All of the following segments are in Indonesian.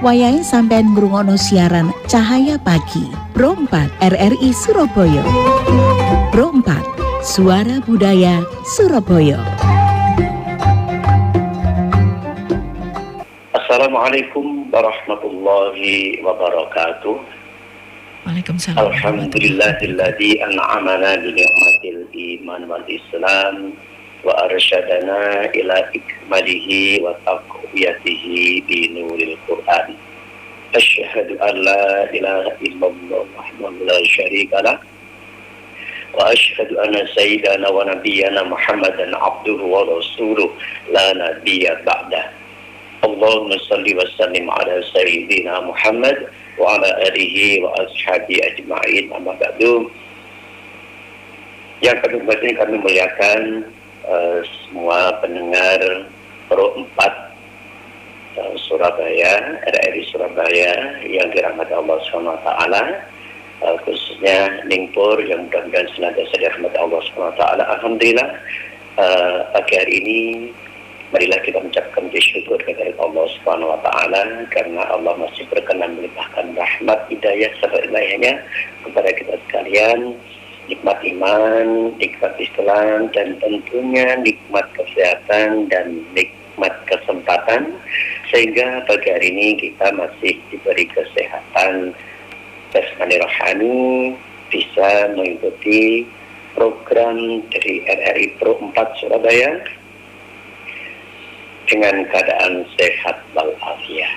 wayahe sampean ngrungokno siaran Cahaya Pagi Pro 4 RRI Surabaya. Pro 4 Suara Budaya Surabaya. Assalamualaikum warahmatullahi wabarakatuh. Waalaikumsalam. Alhamdulillahilladzi an'amana bi ni'matil iman wal islam wa arsyadana ila ikmalihi wa taqwiyatihi bi nuril Qur'an. Asyhadu an la ilaha illallah wahdahu la syarika lah wa asyhadu anna sayyidana wa nabiyyana Muhammadan abduhu wa rasuluh la nabiyya ba'dah. Allahumma salli wa sallim ala sayyidina Muhammad wa ala alihi wa ashabi ajma'in, amma ba'du. Yang kami muliakan semua pendengar Pro 4 Surabaya, RRI Surabaya yang dirahmati Allah SWT, khususnya Ningpur yang mudah-mudahan senantiasa dirahmati Allah SWT. Alhamdulillah, pagi hari ini marilah kita mengucapkan syukur kepada Allah SWT karena Allah masih berkenan melimpahkan rahmat, hidayah serta ilahiyahnya kepada kita sekalian, nikmat iman, nikmat Islam, dan tentunya nikmat kesehatan dan nikmat kesempatan, sehingga pagi hari ini kita masih diberi kesehatan jasmani rohani, bisa mengikuti program dari RRI Pro 4 Surabaya dengan keadaan sehat walafiat.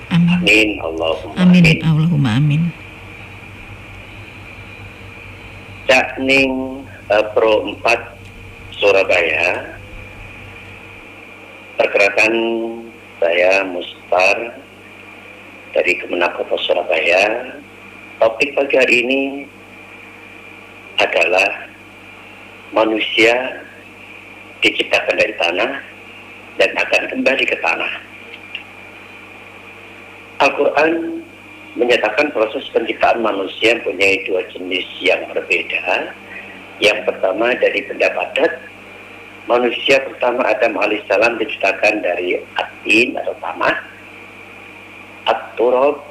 Amin. Allahumma amin. Allahumma amin. Cakning Pro 4 Surabaya, pergerakan saya Mustar dari Kemenak Kota Surabaya. Topik pagi hari ini adalah manusia diciptakan dari tanah dan akan kembali ke tanah. Al-Quran menyatakan proses penciptaan manusia mempunyai dua jenis yang berbeda. Yang pertama dari benda padat. Manusia pertama Adam alaihissalam diciptakan dari atin atau tanah, at-turab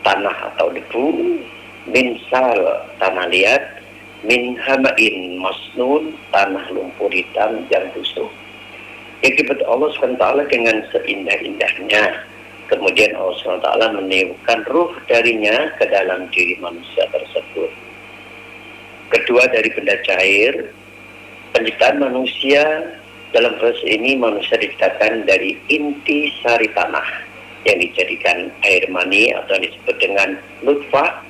tanah atau debu, min sal tanah liat, min hamain masnun tanah lumpur hitam yang busuk. Yang dibuat Allah SWT dengan seindah-indahnya. Kemudian Allah SWT meniupkan ruh darinya ke dalam diri manusia tersebut. Kedua dari benda cair, penciptaan manusia dalam proses ini manusia diciptakan dari inti sari tanah yang dijadikan air mani atau yang disebut dengan nutfah,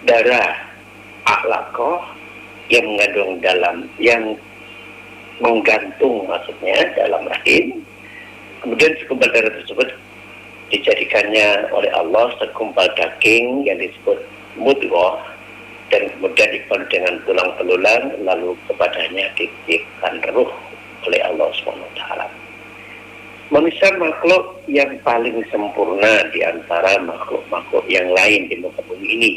darah alaqah yang mengandung yang menggantung maksudnya dalam rahim. Kemudian segumpal darah tersebut dijadikannya oleh Allah segumpal daging yang disebut mudghah, dan kemudian dipenuhi dengan tulang belulang, lalu kepadanya dititipkan ruh oleh Allah SWT. Manusia makhluk yang paling sempurna di antara makhluk-makhluk yang lain di muka bumi ini.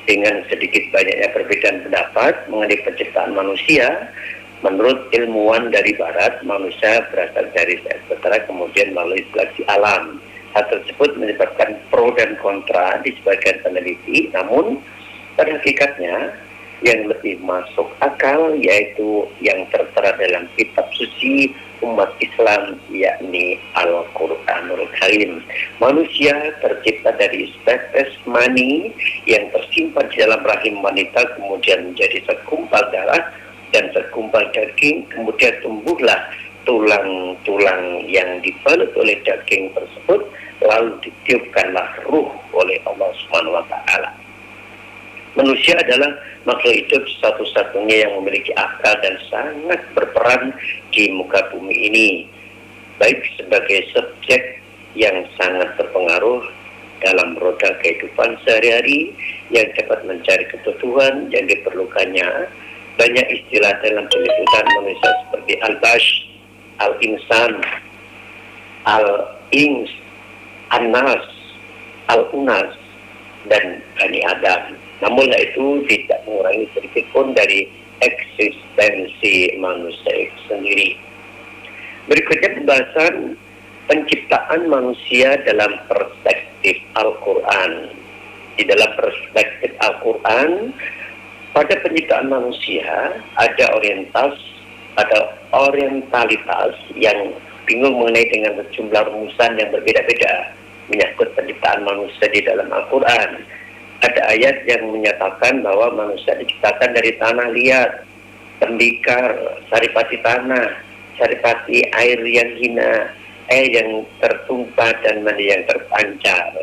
Dengan sedikit banyaknya perbedaan pendapat mengenai penciptaan manusia, menurut ilmuwan dari barat, manusia berasal dari sejahtera kemudian melalui seleksi alam. Hal tersebut menyebabkan pro dan kontra di sebagian peneliti, namun pada hakikatnya yang lebih masuk akal yaitu yang tertera dalam kitab suci umat Islam, yakni Al-Quranul Karim. Manusia tercipta dari spesies mani yang tersimpan di dalam rahim wanita, kemudian menjadi segumpal darah dan segumpal daging, kemudian tumbuhlah tulang-tulang yang dibalut oleh daging tersebut, lalu ditiupkanlah ruh oleh Allah SWT. Manusia adalah makhluk hidup satu-satunya yang memiliki akal dan sangat berperan di muka bumi ini, baik sebagai subjek yang sangat berpengaruh dalam roda kehidupan sehari-hari yang dapat mencari kebutuhan yang diperlukannya. Banyak istilah dalam penyebutan manusia seperti al-bash, al-insan, al-ins, an-nas, al-unas, dan Bani Adam. Namun itu tidak mengurangi sedikit pun dari eksistensi manusia itu sendiri. Berikutnya pembahasan penciptaan manusia dalam perspektif Al-Quran. Di dalam perspektif Al-Quran, pada penciptaan manusia ada orientalitas yang bingung mengenai dengan sejumlah rumusan yang berbeda-beda menyangkut penciptaan manusia di dalam Al-Quran. Ada ayat yang menyatakan bahwa manusia diciptakan dari tanah liat, tembikar, saripati tanah, saripati air yang hina, air yang tertumpah dan mani yang terpancar.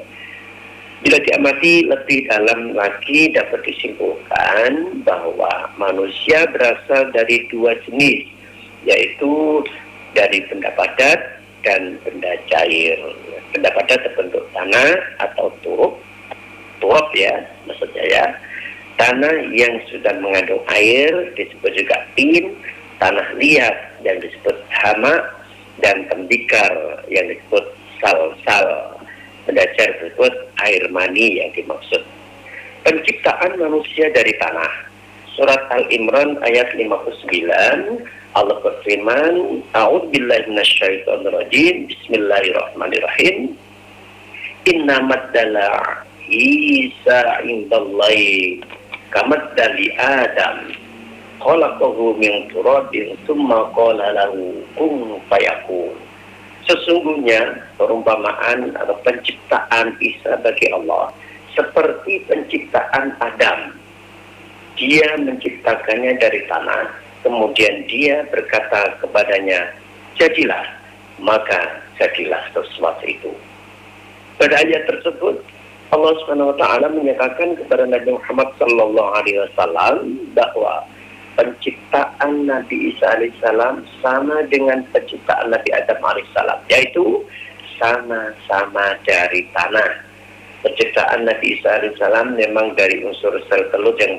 Bila diamati lebih dalam lagi dapat disimpulkan bahwa manusia berasal dari dua jenis, yaitu dari benda padat dan benda cair. Benda padat terbentuk tanah atau turub ya maksudnya ya. Tanah yang sudah mengandung air disebut juga tin, tanah liat yang disebut hama, dan tembikar yang disebut sal-sal. Benda cair disebut air mani yang dimaksud. Penciptaan manusia dari tanah. Surat Al-Imran ayat 59, Allah berfirman, A'udzubillahi minasyaitonirrajim, Bismillahirrahmanirrahim. Innamat dala Isa indallahi kamaddali Adam khalaqahu min turabin tsumma qala lahu kun fayakun. Sesungguhnya perumpamaan atau penciptaan Isa bagi Allah seperti penciptaan Adam. Dia menciptakannya dari tanah, kemudian dia berkata kepadanya, jadilah, maka jadilah sesuatu itu. Pada ayat tersebut Allah Subhanahu wa taala menyatakan kepada Nabi Muhammad sallallahu alaihi wasallam bahwa penciptaan Nabi Isa alaihissalam sama dengan penciptaan Nabi Adam alaihissalam, yaitu sama-sama dari tanah. Penciptaan Nabi Isa alaihissalam memang dari unsur sel telur yang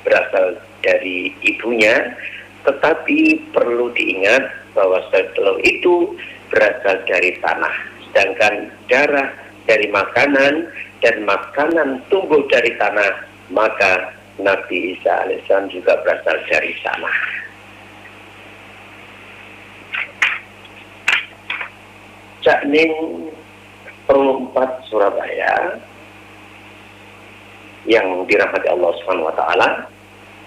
berasal dari ibunya, tetapi perlu diingat bahwa sel telur itu berasal dari tanah, sedangkan darah dari makanan dan makanan tumbuh dari tanah, maka Nabi Isa alaihissalam juga berasal dari tanah. Cakning Perumpat Surabaya yang dirahmati Allah Subhanahu wa taala,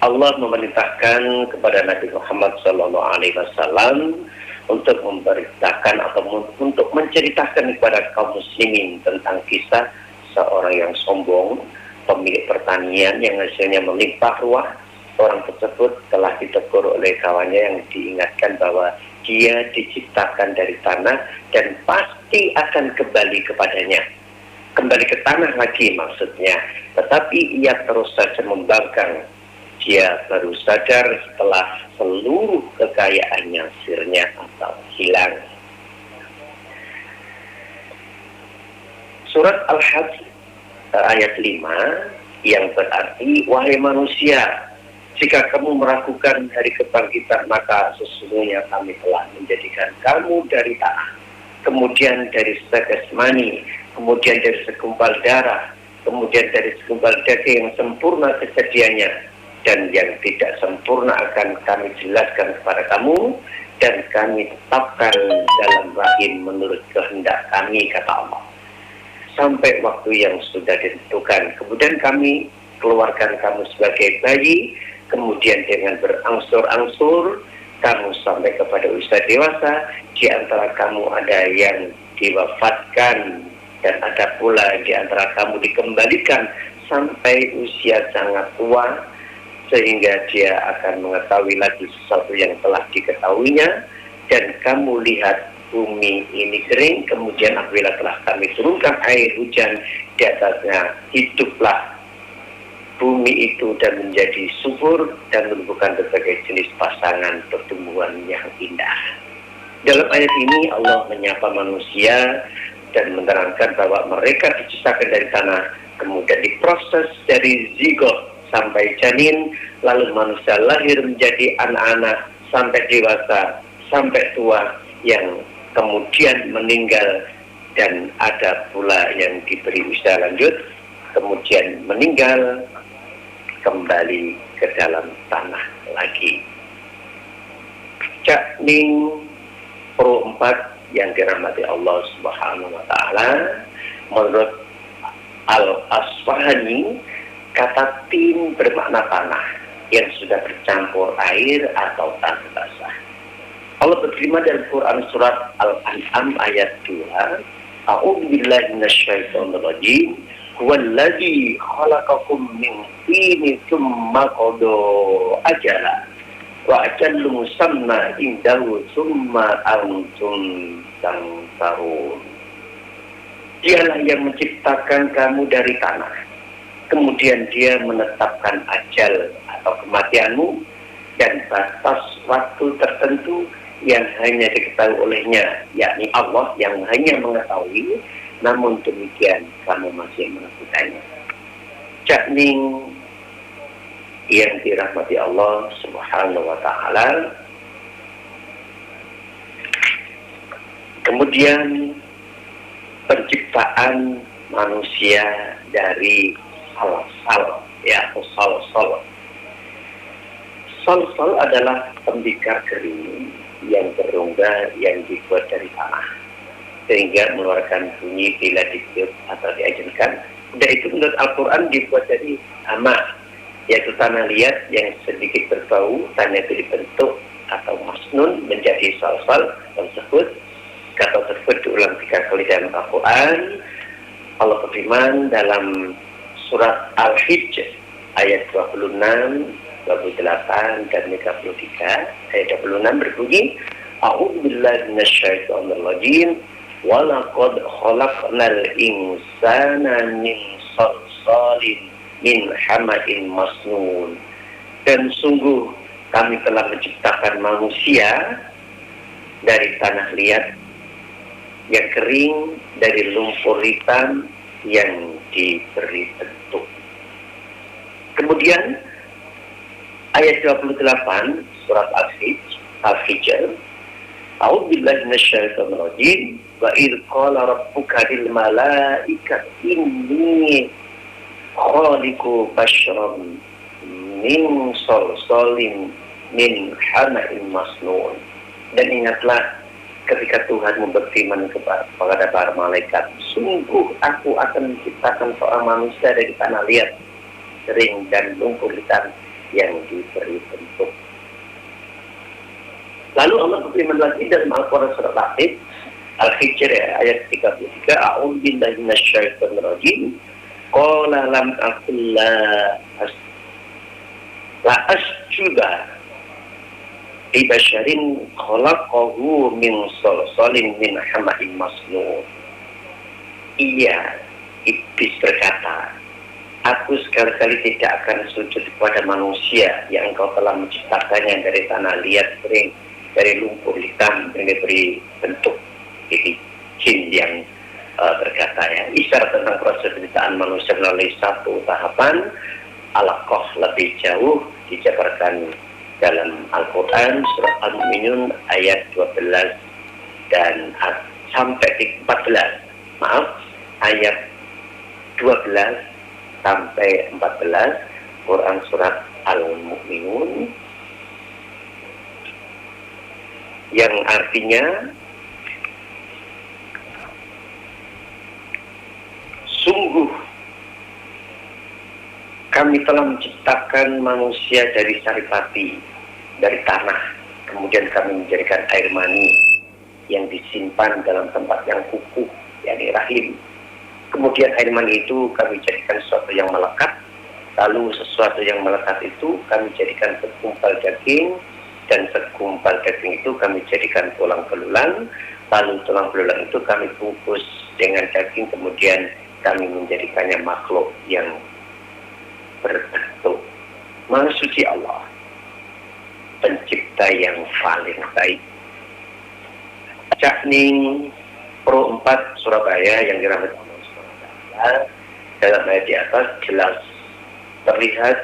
Allah memerintahkan kepada Nabi Muhammad sallallahu alaihi wasallam untuk memberitakan atau untuk menceritakan kepada kaum muslimin tentang kisah seorang yang sombong, pemilik pertanian yang hasilnya melimpah ruah. Orang tersebut telah ditegur oleh kawannya yang diingatkan bahwa dia diciptakan dari tanah dan pasti akan kembali kepadanya. Kembali ke tanah lagi maksudnya. Tetapi ia terus saja membangkang. Dia baru sadar setelah seluruh kekayaannya sirna atau hilang. Surat Al-Hajj ayat 5 yang berarti, wahai manusia, jika kamu meragukan hari kebangkitan, maka sesungguhnya kami telah menjadikan kamu dari tanah, kemudian dari setetes mani, kemudian dari segumpal darah, kemudian dari segumpal daging yang sempurna kejadiannya, dan yang tidak sempurna akan kami jelaskan kepada kamu, dan kami tetapkan dalam rahim menurut kehendak kami, kata Allah, sampai waktu yang sudah ditentukan. Kemudian kami keluarkan kamu sebagai bayi, kemudian dengan berangsur-angsur kamu sampai kepada usia dewasa. Di antara kamu ada yang diwafatkan, dan ada pula di antara kamu dikembalikan sampai usia sangat tua, sehingga dia akan mengetahui lagi sesuatu yang telah diketahuinya. Dan kamu lihat bumi ini kering, kemudian apabila telah kami turunkan air hujan di atasnya, hiduplah bumi itu dan menjadi subur dan menumbuhkan berbagai jenis pasangan pertumbuhan yang indah. Dalam ayat ini Allah menyapa manusia dan menerangkan bahwa mereka diciptakan dari tanah, kemudian diproses dari zigot sampai janin, lalu manusia lahir menjadi anak-anak sampai dewasa, sampai tua, yang kemudian meninggal, dan ada pula yang diberi usia lanjut, kemudian meninggal, kembali ke dalam tanah lagi. Cakning Pro 4 yang dirahmati Allah Subhanahu wa taala, menurut Al-Asfahani, kata tin bermakna tanah yang sudah bercampur air atau tanah basah. Allah berfirman dalam Quran surat Al-An'am ayat 2, A'udzubillahi minasyaitonir rajim, huwallazi khalaqakum min tinin tsumma qada ajala wa ajallu musamma indahu tsumma antum tantarun. Dialah yang menciptakan kamu dari tanah, kemudian dia menetapkan ajal atau kematianmu dan batas waktu tertentu yang hanya diketahui olehnya, yakni Allah yang hanya mengetahui, namun demikian kamu masih melakukannya. Cakning yang dirahmati Allah Subhanahu wa taala. Kemudian penciptaan manusia dari sal-sal, ya, sal-sal. Sal-sal adalah tembikar kering yang berongga yang dibuat dari tanah sehingga mengeluarkan bunyi bila ditiup atau diajarkan. Dan itu menurut Al-Quran dibuat dari hama, yaitu tanah liat yang sedikit berbau. Tanah itu dibentuk atau masnun menjadi sal-sal tersebut. Kata tersebut diulang 3 kali dalam Al-Quran. Allah berfirman dalam surat Al-Hijr ayat 26, 28 dan 33. Ayat 26 berbunyi, A'udzubillahi minasyaitonir rajim, wa laqad khalaqnal insana min salsalin min hama'in masnun. Dan sungguh kami telah menciptakan manusia dari tanah liat yang kering, dari lumpur hitam yang diberi bentuk. Kemudian ayat 28 surat Al-Hijr, A'udzubillahi minasyaitonir rajim, wa idz qala rabbuka lil malaikati inni khaliqu basharan min salsalin min hama'in masnun. Dan ingatlah ketika Tuhan berfirman kepada para malaikat, sungguh aku akan menciptakan seorang manusia dari tanah liat, kering dan lumpur hitam yang diberi bentuk. Lalu Allah berfirman lagi dalam Al-Quran surat Al-Hijr ayat 33, A'udzubillahi minasyaitonir rajim, qala lam aqul la asjuda li basyarin khalaqahu min salsalin min hama'in masnun. Iya, iblis berkata, aku sekali-kali tidak akan sujud kepada manusia yang engkau telah menciptakannya dari tanah liat kering, dari lumpur hitam yang diberi bentuk. Ini jin yang berkata, ya, isyarat tentang proses penciptaan manusia melalui satu tahapan alaqah lebih jauh dijabarkan dalam Al-Quran surat Al-Mu'minun ayat 12 dan sampai 14. Ayat 12 sampai 14 Quran surat Al-Mu'minun, yang artinya sungguh kami telah menciptakan manusia dari saripati, dari tanah, kemudian kami menjadikan air mani yang disimpan dalam tempat yang kukuh, yakni rahim. Kemudian air mani itu kami jadikan sesuatu yang melekat, lalu sesuatu yang melekat itu kami jadikan segumpal daging, dan segumpal daging itu kami jadikan tulang belulang, lalu tulang belulang itu kami bungkus dengan daging, kemudian kami menjadikannya makhluk yang berbentuk. Maha suci Allah, pencipta yang paling baik. Cakning Pro 4 Surabaya yang dirahmati Allah SWT, dalam ayat di atas jelas terlihat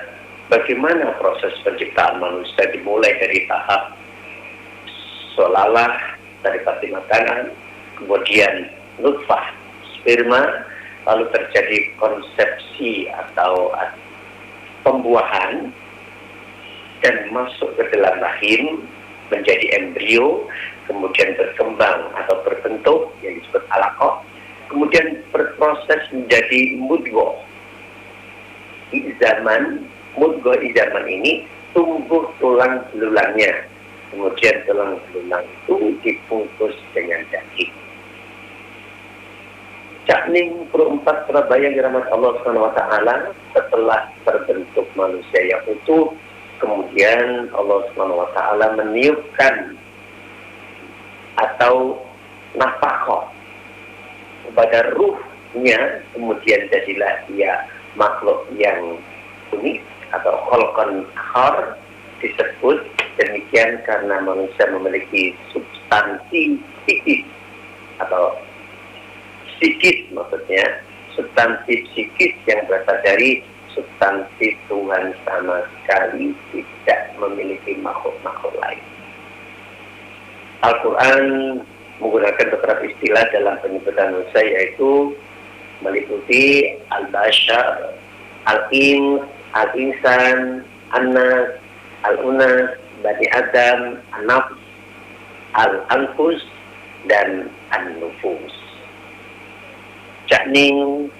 bagaimana proses penciptaan manusia dimulai dari tahap solalah, dari pasti makanan, kemudian nutfah, sperma, lalu terjadi konsepsi atau pembuahan dan masuk ke dalam rahim, menjadi embrio, kemudian berkembang atau berbentuk yang disebut alaqah, kemudian berproses menjadi mudghah. Mudghah izaman ini tumbuh tulang belulangnya, kemudian tulang belulang itu dibungkus dengan daging. Cakning perempat Surabaya dirahmati Allah SWT, setelah terbentuk manusia yang utuh, kemudian Allah SWT meniupkan atau nafkah kepada ruhnya, kemudian jadilah dia makhluk yang unik atau kholqan akhar. Disebut demikian karena manusia memiliki substansi psikis atau psikis, maksudnya substansi psikis yang berasal dari substansi Tuhan sama sekali tidak memiliki makhluk-makhluk lain. Al-Quran menggunakan beberapa istilah dalam penyebutan manusia, yaitu meliputi al-bashar, al-ins, al-insan, an-nas, al-unas, bani adam, an-nafs, al-anfus, dan an-nufus. Cakning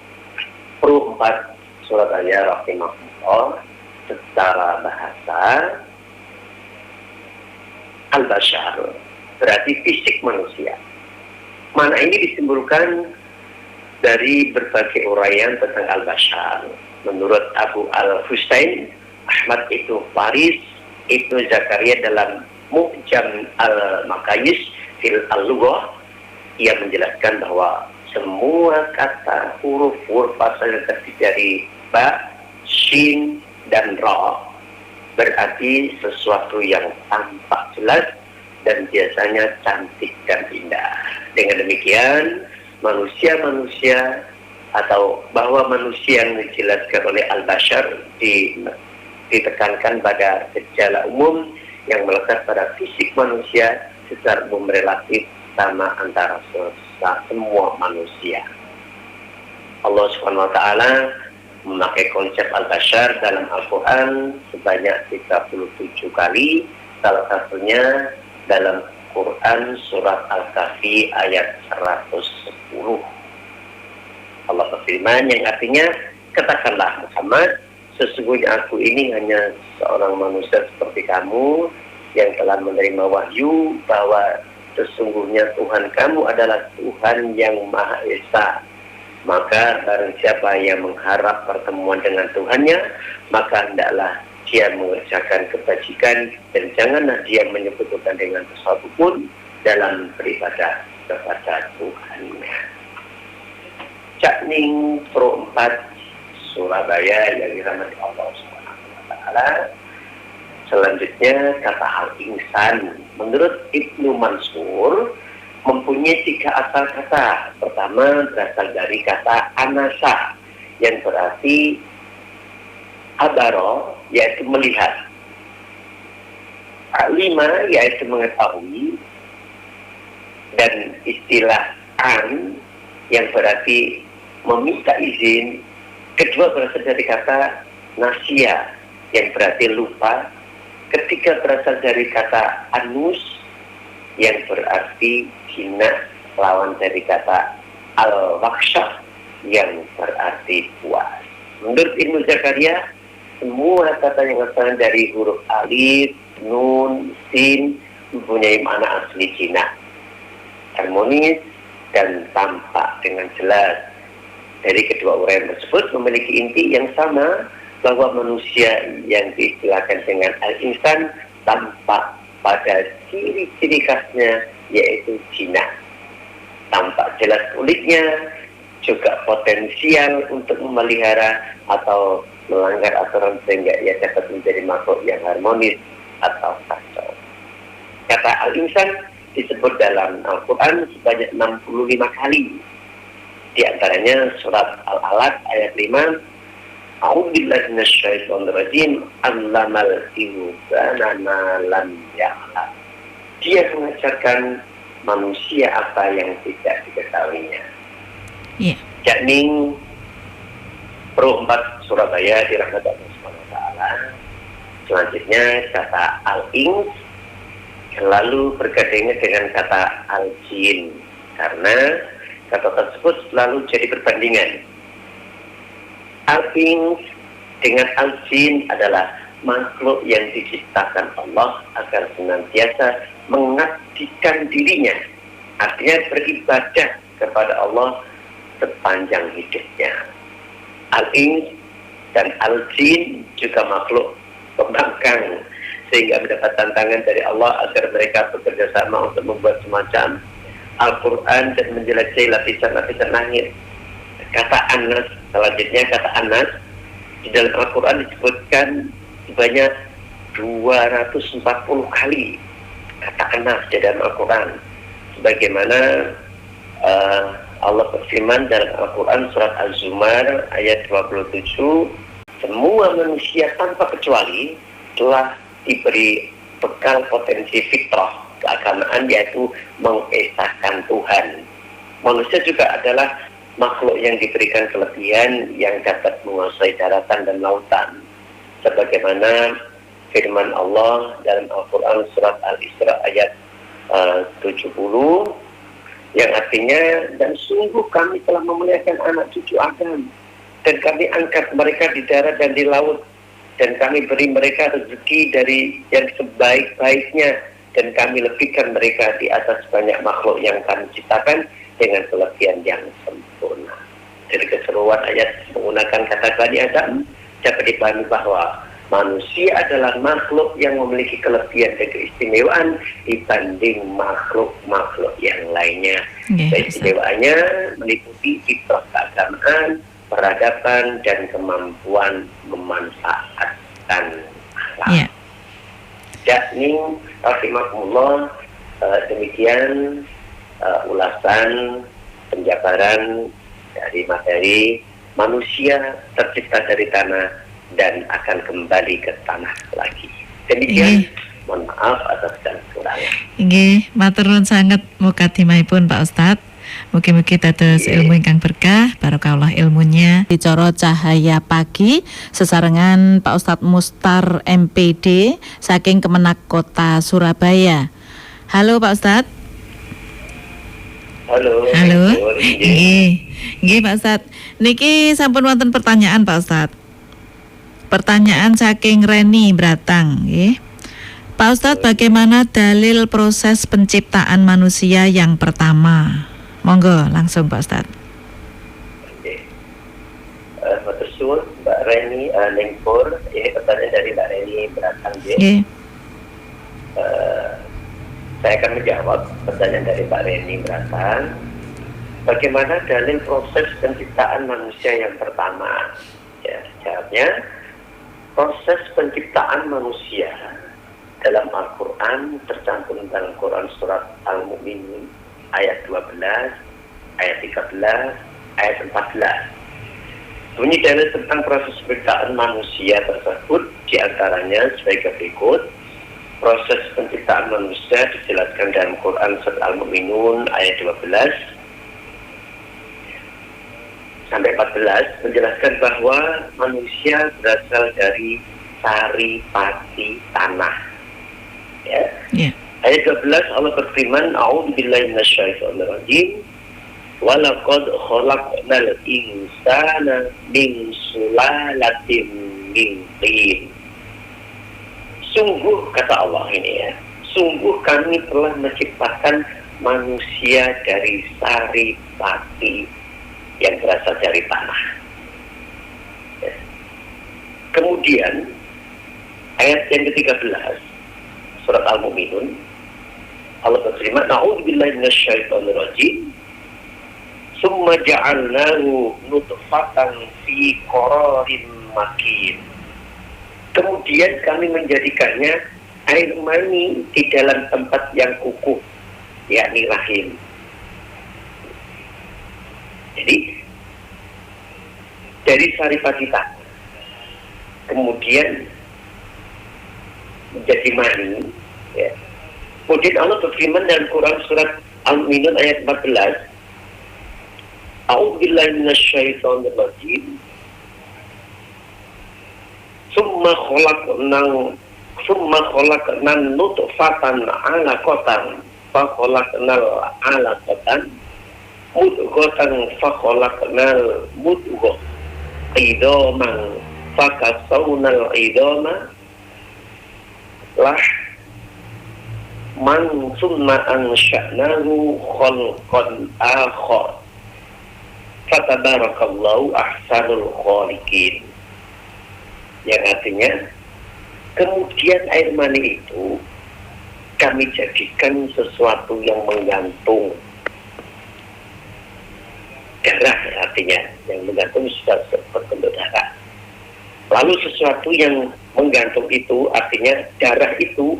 Pro 4 Surabaya rahimahullah, secara bahasa al-bashar berarti fisik manusia. Mana ini disimpulkan dari berbagai uraian tentang al-bashar. Menurut Abu al-Husain Ahmad Ibnu Faris Ibnu Zakaria dalam Mu'jam al-Makayis fil al-Lughah, ia menjelaskan bahwa semua kata huruf asal yang terdiri dari ba, shin, dan ra berarti sesuatu yang tampak jelas dan biasanya cantik dan indah. Dengan demikian, manusia-manusia atau bahwa manusia yang dijelaskan oleh al-bashar ditekankan pada gejala umum yang melekat pada fisik manusia secara umum relatif sama antara semua manusia. Allah SWT memakai konsep al-bashar dalam Al-Quran sebanyak 37 kali, salah satunya dalam Quran surat Al-Kahfi ayat 110. Allah berfirman yang artinya, katakanlah Muhammad, sesungguhnya aku ini hanya seorang manusia seperti kamu yang telah menerima wahyu bahwa sesungguhnya Tuhan kamu adalah Tuhan yang Maha Esa. Maka barang siapa yang mengharap pertemuan dengan Tuhannya, maka hendaklah dia mengerjakan kebajikan dan janganlah dia menyebut Tuhan dengan sesuatu pun dalam beribadah kepada Tuhannya. Cakning Pro 4 Surabaya yang dirahmati Allah SWT. Selanjutnya kata al-insan menurut Ibnu Mansur mempunyai 3 asal kata. Pertama berasal dari kata anasa yang berarti abaro, yaitu melihat. Alima yaitu mengetahui, dan istilah an yang berarti meminta izin. Kedua berasal dari kata nasia yang berarti lupa. Ketiga berasal dari kata anus yang berarti jinak, lawan dari kata al-waksyah yang berarti puas. Menurut Ibnu Zakaria, semua kata yang asal dari huruf alif, nun, sin mempunyai makna asli jinak, harmonis, dan tampak dengan jelas. Dari kedua uraian tersebut memiliki inti yang sama, bahwa manusia yang diistilahkan dengan al-insan tampak pada ciri-ciri khasnya, yaitu jinak. Tampak jelas kulitnya, juga potensial untuk memelihara atau melanggar aturan sehingga ia dapat menjadi makhluk yang harmonis atau kacau. Kata al-insan disebut dalam Al-Quran sebanyak 65 kali. Di antaranya surat Al-Alaq ayat 5, A'udzubillahi minasyaitonir rajim, 'allamal insana ma lam ya'lam. Dia mengajarkan manusia apa yang tidak diketahuinya. Iya. Cakning Pro 4 Surabaya dirahmati Allah SWT. Selanjutnya kata al-ins selalu bergandengnya dengan kata al-jin, karena kata tersebut selalu jadi perbandingan. Al-ins dengan al-jin adalah makhluk yang diciptakan Allah agar senantiasa mengabdikan dirinya, artinya beribadah kepada Allah sepanjang hidupnya. Al-ins dan al-jin juga makhluk pembangkang, sehingga mendapat tantangan dari Allah agar mereka bekerja sama untuk membuat semacam Al-Quran dan menjelajahi lapisan-lapisan langit. Kata Anas, selanjutnya kata Anas di dalam Al-Quran disebutkan sebanyak 240 kali kata Anas di dalam Al-Quran, sebagaimana Allah berfirman dalam Al-Quran surat Az-Zumar ayat 27, semua manusia tanpa kecuali telah diberi bekal potensi fitrah keagamaan, yaitu mengesahkan Tuhan. Manusia juga adalah makhluk yang diberikan kelebihan yang dapat menguasai daratan dan lautan, sebagaimana firman Allah dalam Al-Quran surat Al-Isra ayat 70, yang artinya, dan sungguh kami telah memuliakan anak cucu Adam, dan kami angkat mereka di darat dan di laut, dan kami beri mereka rezeki dari yang sebaik-baiknya, dan kami lebihkan mereka di atas banyak makhluk yang kami ciptakan dengan kelebihan yang sempurna. Dari keseluruhan ayat menggunakan kata Bani Adam, dapat dipahami bahwa manusia adalah makhluk yang memiliki kelebihan dan keistimewaan dibanding makhluk-makhluk yang lainnya. Keistimewaannya meliputi fitrah keagamaan, peradaban, dan kemampuan memanfaatkan alam. Yakni, rahimahullah, demikian ulasan penjabaran dari materi manusia tercipta dari tanah dan akan kembali ke tanah lagi. Demikian, mohon maaf atas dan kekurangan. Nggih, matur nuwun sanget mukadimahipun Pak Ustadz. Mugi-mugi dados ilmu ingkang berkah, barokah ilmunya. Dicara Cahaya Pagi sesarengan Pak Ustadz Mustar MPD saking Kemenak Kota Surabaya. Halo Pak Ustadz. Halo. Nggih Pak Ustadz. Niki sampun wonten pertanyaan Pak Ustadz. Pertanyaan saking Reni Bratang, nggih. Pak Ustadz, bagaimana dalil proses penciptaan manusia yang pertama? Monggo langsung Pak Ustadz. Oke. Matur suwun Mbak Reni Lengpur. Ini pertanyaan dari Mbak Reni Bratang, nggih. Saya akan menjawab pertanyaan dari Mbak Reni Bratang. Bagaimana dalil proses penciptaan manusia yang pertama? Ya, jawabnya, proses penciptaan manusia dalam Al-Quran tercantum dalam Quran surat Al-Mu'minun ayat 12, ayat 13, ayat 14. Bunyi dalil tentang proses penciptaan manusia tersebut diantaranya sebagai berikut. Proses penciptaan manusia dijelaskan dalam Quran surat Al-Mu'minun ayat 12 sampai 14 menjelaskan bahwa manusia berasal dari sari pati tanah. Ya. Ayat 12 Allah berfirman, A'udzubillahi minasyaitonirrajim. Wa laqad khalaqnal insana min sulalatin min tin. Sungguh, kata Allah ini ya, sungguh kami telah menciptakan manusia dari sari pati yang berasal dari tanah. Ya. Kemudian ayat yang ke-13 surat Al-Mu'minun Allah berfirman, A'udzubillahi minasyaitonirrajim. Summa ja'alnahu nutfatan fi qararin makin. Kemudian kami menjadikannya air mani di dalam tempat yang kukuh, yakni rahim. Jadi dari saripati tanah, kemudian menjadi mani. Ya. Kemudian Allah berfirman dalam Quran surat Al-Mu'minun ayat 14, A'udzubillahi minasyaitonirrajim. Summa khalaqnahu summa khalaqnal nutfatan 'alaqatan fa khalaqnal 'alaqatan mudghatan fa khalaqnal mudghah idhaman fa kasawnal idhama lah man summa ansha'nahu khalqan akhar fatabarakallahu ahsanul khaliqin, yang artinya kemudian air mani itu kami jadikan sesuatu yang menggantung darah, artinya yang menggantung sudah berbentuk darah. Lalu sesuatu yang menggantung itu artinya darah itu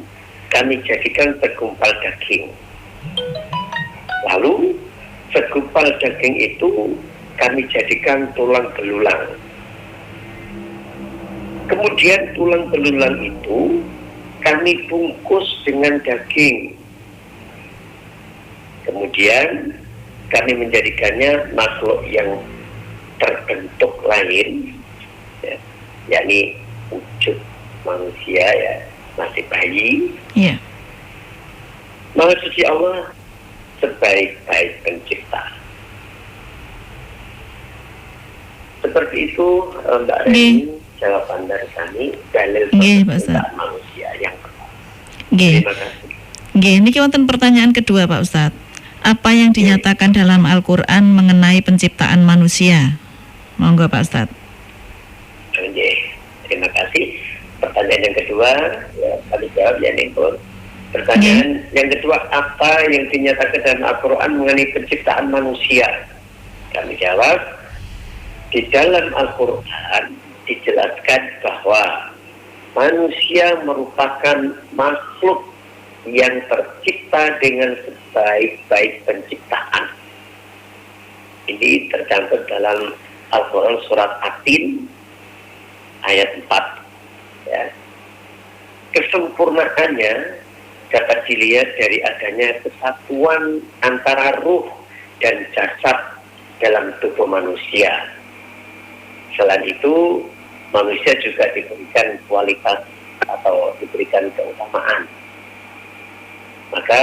kami jadikan segumpal daging. Lalu segumpal daging itu kami jadikan tulang belulang. Kemudian tulang belulang itu kami bungkus dengan daging. Kemudian kami menjadikannya makhluk yang terbentuk lain, ya, yakni wujud manusia, ya, masih bayi. Iya. Maha suci Allah sebaik-baik pencipta. Seperti itu Mbak Reni, jawaban dari kami dalil penciptaan manusia yang pertama. Terima kasih. Ini wonten pertanyaan kedua Pak Ustadz. Apa yang dinyatakan dalam Al-Quran mengenai penciptaan manusia? Monggo Pak Ustadz. Terima kasih. Pertanyaan yang kedua, ya, kami jawab ya Nipur. Pertanyaan yang kedua, apa yang dinyatakan dalam Al-Quran mengenai penciptaan manusia? Kami jawab, di dalam Al-Quran dijelaskan bahwa manusia merupakan makhluk yang tercipta dengan sebaik-baik penciptaan. Ini tercantum dalam Al-Quran surat At-Tin ayat 4. Ya. Kesempurnaannya dapat dilihat dari adanya kesatuan antara ruh dan jasad dalam tubuh manusia. Selain itu, manusia juga diberikan kualitas atau diberikan keutamaan. Maka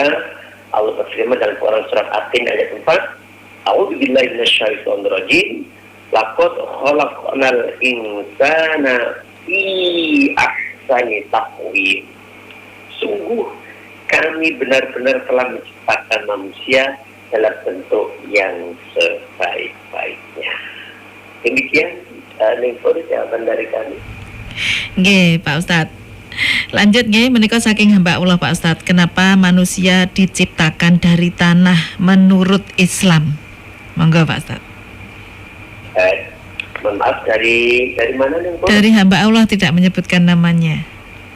Allah berfirman dalam Quran surat At-Tin ayat 4, A'udzubillahi minasyaitonir rajim, laqad khalaqnal insana fi ahsani taqwim. Sungguh kami benar-benar telah menciptakan manusia dalam bentuk yang sebaik-baiknya. Demikian Nipur jawaban dari kami. Nggih, Pak Ustadz. Lanjut nggih, menika saking hamba Allah Pak Ustadz, kenapa manusia diciptakan dari tanah menurut Islam? Monggo Pak Ustadz. Maaf, dari mana Nipur? Dari hamba Allah, tidak menyebutkan namanya.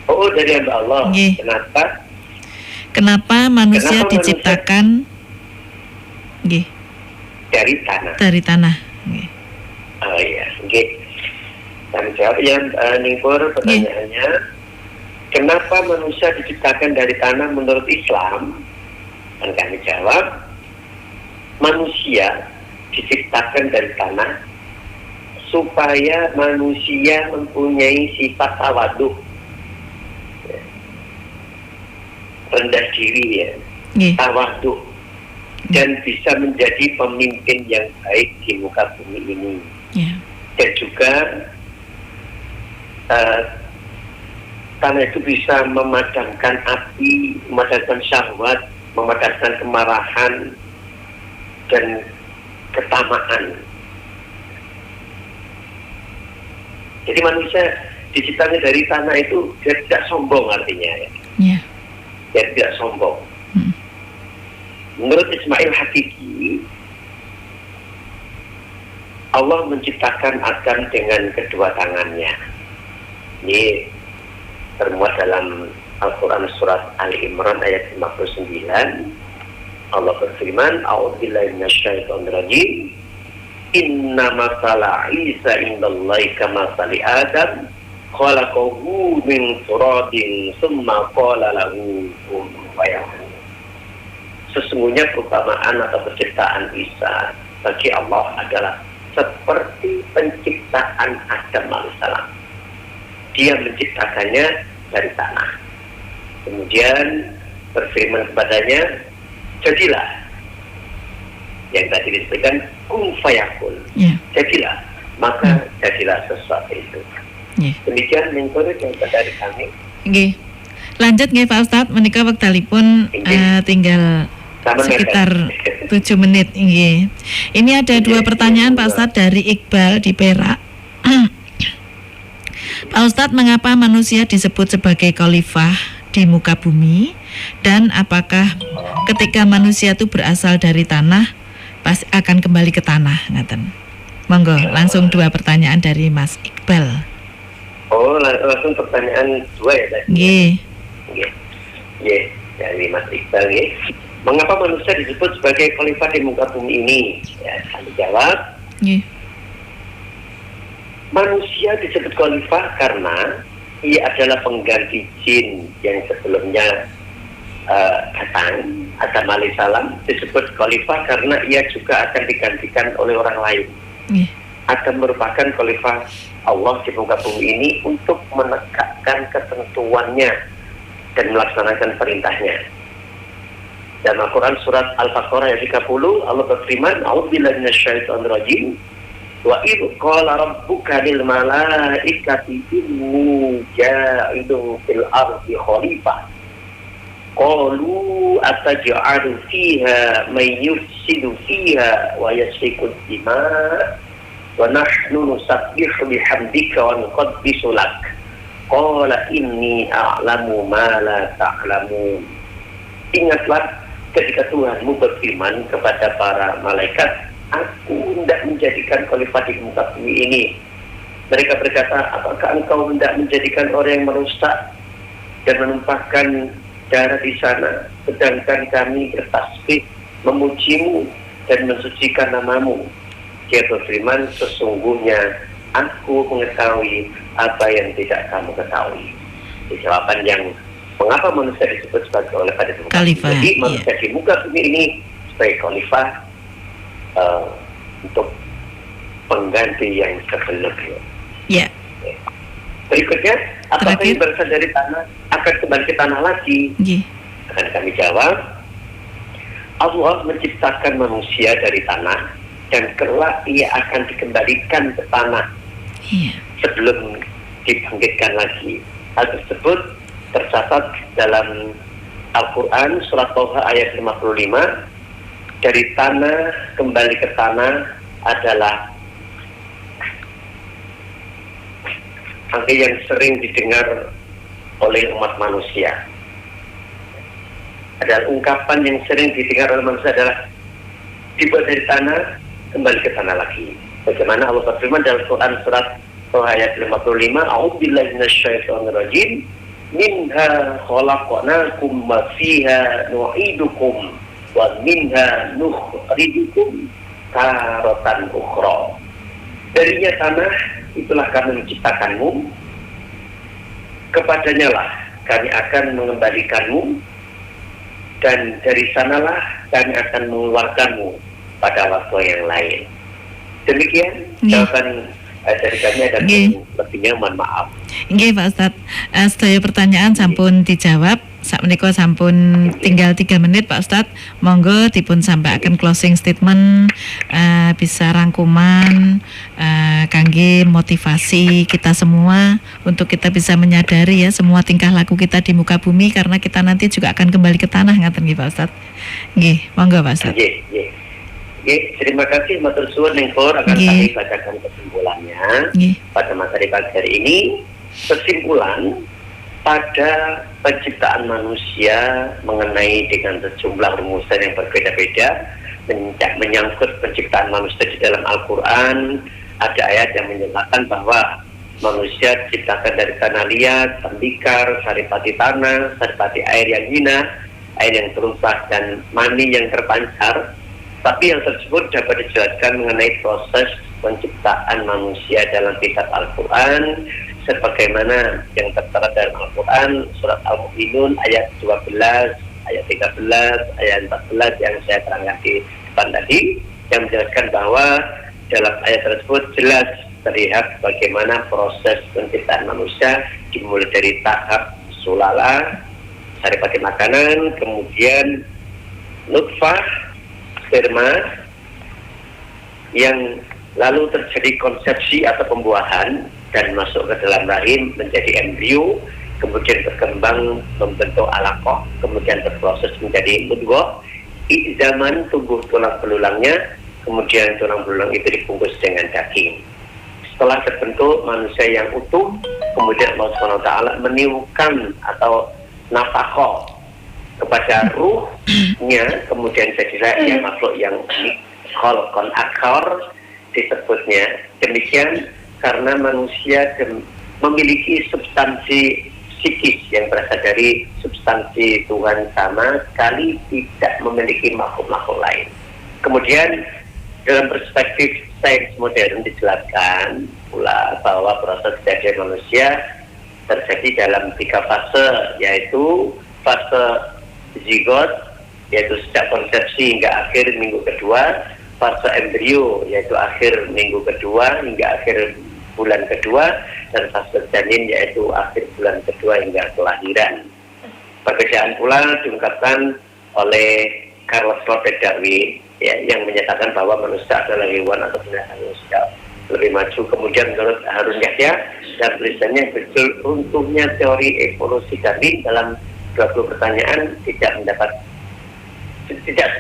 Oh, dari hamba Allah. Nggih. Kenapa manusia diciptakan nggih dari tanah? Dari tanah. Nggih. Oh iya, nggih. Kami jawab ya Nipur pertanyaannya. Kenapa manusia diciptakan dari tanah menurut Islam? Dan kami jawab, manusia diciptakan dari tanah supaya manusia mempunyai sifat tawaduk, rendah diri, ya, tawaduk, dan bisa menjadi pemimpin yang baik di muka bumi ini. Dan juga tanah itu bisa memadamkan api, memadamkan syahwat, memadamkan kemarahan dan ketamaan. Jadi manusia diciptakan dari tanah itu dia tidak sombong, artinya ya. Dia tidak sombong. Menurut Ismail Hakiki, Allah menciptakan Adam dengan kedua tangannya. Ini termuat dalam Al-Quran surat Ali Imran ayat 59. Allah berfirman, A'udzubillahi minasyaitonir rajim. Inna masala Isa indallahi kamatsali Adam khalaqahu min turabin tsumma qala lahu kun fayakun. Sesungguhnya perumpamaan atau penciptaan Isa bagi Allah adalah seperti penciptaan Adam alaihissalam. Dia menciptakannya dari tanah. Kemudian berfirman kepadanya, jadilah. Yang tadi disebutkan kun fayakun. Jadilah, maka jadilah sesuatu itu. Demikian menurut yang dari kami. Lanjut nggih Pak Ustadz, menika wektalipun tinggal sekitar 7 menit. Ini ada 2 pertanyaan Pak Ustadz dari Iqbal di Perak. Pak Ustadz, mengapa manusia disebut sebagai khalifah di muka bumi, dan apakah ketika manusia itu berasal dari tanah pasti akan kembali ke tanah? Ngaten. Monggo langsung 2 pertanyaan dari Mas Iqbal. Oh, langsung pertanyaan 2 ya tadi. Nggih, dari Mas Iqbal nggih. Mengapa manusia disebut sebagai khalifah di muka bumi ini? Ya, saya jawab. Manusia disebut khalifah karena ia adalah pengganti jin yang sebelumnya datang. Adam alaihissalam disebut khalifah karena ia juga akan digantikan oleh orang lain. Akan merupakan khalifah Allah di muka bumi ini untuk menegakkan ketentuannya dan melaksanakan perintahnya. Dalam Al-Quran surat Al-Baqarah ayat 30, Allah berfirman, "A'udzubillahi minasyaitonir rajim. Wa idh qala rabbuka lil malaikati inni ja'ilun fil ardi khalifah. Qalu ataj'alu fiha man yufsidu fiha wa yasfiku ad-dima' wa nahnu nusabbihu bihamdika wa nuqaddisu lak. Qala inni a'lamu ma la ta'lamun." Ingatlah ketika Tuhanmu berfirman kepada para malaikat, "Aku hendak menjadikan khalifah di muka bumi ini." Mereka berkata, "Apakah engkau hendak menjadikan orang yang merusak dan menumpahkan darah di sana, sedangkan kami bertasbih memujimu dan mensucikan namamu?" Dia berfirman, "Sesungguhnya aku mengetahui apa yang tidak kamu ketahui." Di jawaban yang mengapa manusia disebut sebagai khalifah di muka bumi. Jadi manusia di muka bumi ini sebagai khalifah untuk pengganti yang sebelumnya. Berikutnya, apakah yang berasal dari tanah akan kembali ke tanah lagi? Akan kami jawab, Allah menciptakan manusia dari tanah dan kelak ia akan dikembalikan ke tanah sebelum dibangkitkan lagi. Hal tersebut tercatat dalam Al-Quran surat Toha ayat 55, dari tanah kembali ke tanah adalah angka yang sering didengar oleh umat manusia. Adalah ungkapan yang sering didengar oleh manusia adalah dibuat dari tanah, kembali ke tanah lagi. Bagaimana Allah berfirman dalam Quran surat Toha ayat 55, "A'udzubillahi minasyaitonir rajim. Minha khalaqnakum wa fiha nu'idukum wa minha nukhrijukum taratan ukhra." Darinya tanah itulah kami menciptakanmu, kepadanya lah kami akan mengembalikanmu, dan dari sanalah kami akan mengeluarkanmu pada waktu yang lain. Demikian jawaban dari kami, dan lebihnya mohon maaf. Nggih Pak Ustadz, sedaya pertanyaan sampun dijawab. Sakmenika sampun tinggal 3 menit Pak Ustadz. Monggo dipun sampaikan closing statement, bisa rangkuman kangge motivasi kita semua untuk kita bisa menyadari ya semua tingkah laku kita di muka bumi, karena kita nanti juga akan kembali ke tanah, ngaten nggih Pak Ustadz. Nggih, monggo Pak Ustadz. Terima kasih matur suwun Nengkor, akan kami bacakan kesimpulannya pada materi pagi hari ini. Kesimpulan, pada penciptaan manusia mengenai dengan sejumlah rumusan yang berbeda-beda, menyangkut penciptaan manusia di dalam Al-Quran, ada ayat yang menyatakan bahwa manusia diciptakan dari tanah liat, tembikar, saripati tanah, saripati air yang hina, air yang terumpah, dan mani yang terpancar. Tapi yang tersebut dapat dijelaskan mengenai proses penciptaan manusia dalam kitab Al-Quran, sebagaimana yang tertera dalam Al-Quran surat Al-Mu'minun ayat 12, ayat 13, ayat 14 yang saya terangkan di depan tadi, yang menjelaskan bahwa dalam ayat tersebut jelas terlihat bagaimana proses penciptaan manusia dimulai dari tahap sulala, cari pakai makanan, kemudian nutfah, sperma, yang lalu terjadi konsepsi atau pembuahan dan masuk ke dalam rahim menjadi embrio, kemudian berkembang membentuk alaqah, kemudian berproses menjadi mudghah, zaman tumbuh tulang belulangnya, kemudian tulang belulang itu dibungkus dengan daging. Setelah terbentuk manusia yang utuh, kemudian Allah SWT meniupkan atau nafkah kepada ruhnya, kemudian jadilah ia makhluk yang unik, khalqan akhar disebutnya. Demikian karena manusia memiliki substansi psikis yang berasal dari substansi Tuhan sama sekali, tidak memiliki makhluk-makhluk lain. Kemudian dalam perspektif sains modern dijelaskan pula bahwa proses kejadian manusia terjadi dalam 3 fase, yaitu fase zigot, yaitu sejak konsepsi hingga akhir minggu kedua, fase embrio, yaitu akhir minggu kedua hingga akhir bulan kedua, dan fase janin, yaitu akhir bulan kedua hingga kelahiran. Perbedaan pula diungkapkan oleh Charles Robert Darwin, ya, yang menyatakan bahwa manusia adalah hewan atau binatang manusia lebih maju. Kemudian menurut Harun Yahya dan tulisannya betul runtuhnya teori evolusi Darwin dalam 20 pertanyaan tidak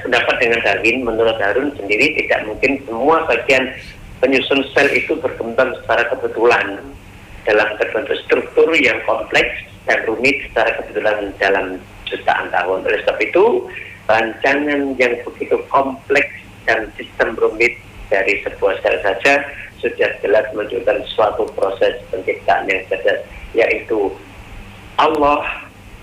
sependapat dengan Darwin. Menurut Harun sendiri tidak mungkin semua bagian penyusun sel itu berkembang secara kebetulan dalam terbentuk struktur yang kompleks dan rumit secara kebetulan dalam jutaan tahun. Oleh sebab itu, rancangan yang begitu kompleks dan sistem rumit dari sebuah sel saja sudah jelas menunjukkan suatu proses penciptaan yang cerdas, yaitu Allah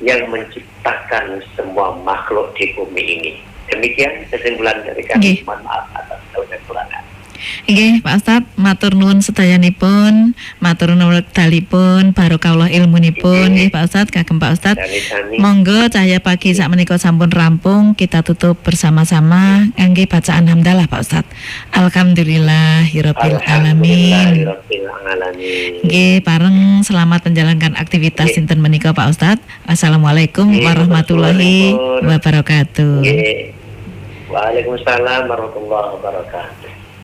yang menciptakan semua makhluk di bumi ini. Demikian kesimpulan dari kami. Mohon maaf atas kekurangan. Nggih, Pak Ustadz, matur nuwun sedayanipun, matur nuwun wekdalipun, barokah ilmunipun, nggih Pak Ustadz, kagem Pak Ustadz. Monggo cahaya pagi sakmenika sampun rampung, kita tutup bersama-sama ngangge bacaan hamdalah Pak Ustadz. Alhamdulillahirabbil alamin. Nggih, bareng selamat menjalankan aktivitas sinten menika Pak Ustadz. Assalamualaikum warahmatullahi wabarakatuh. Waalaikumsalam warahmatullahi wabarakatuh.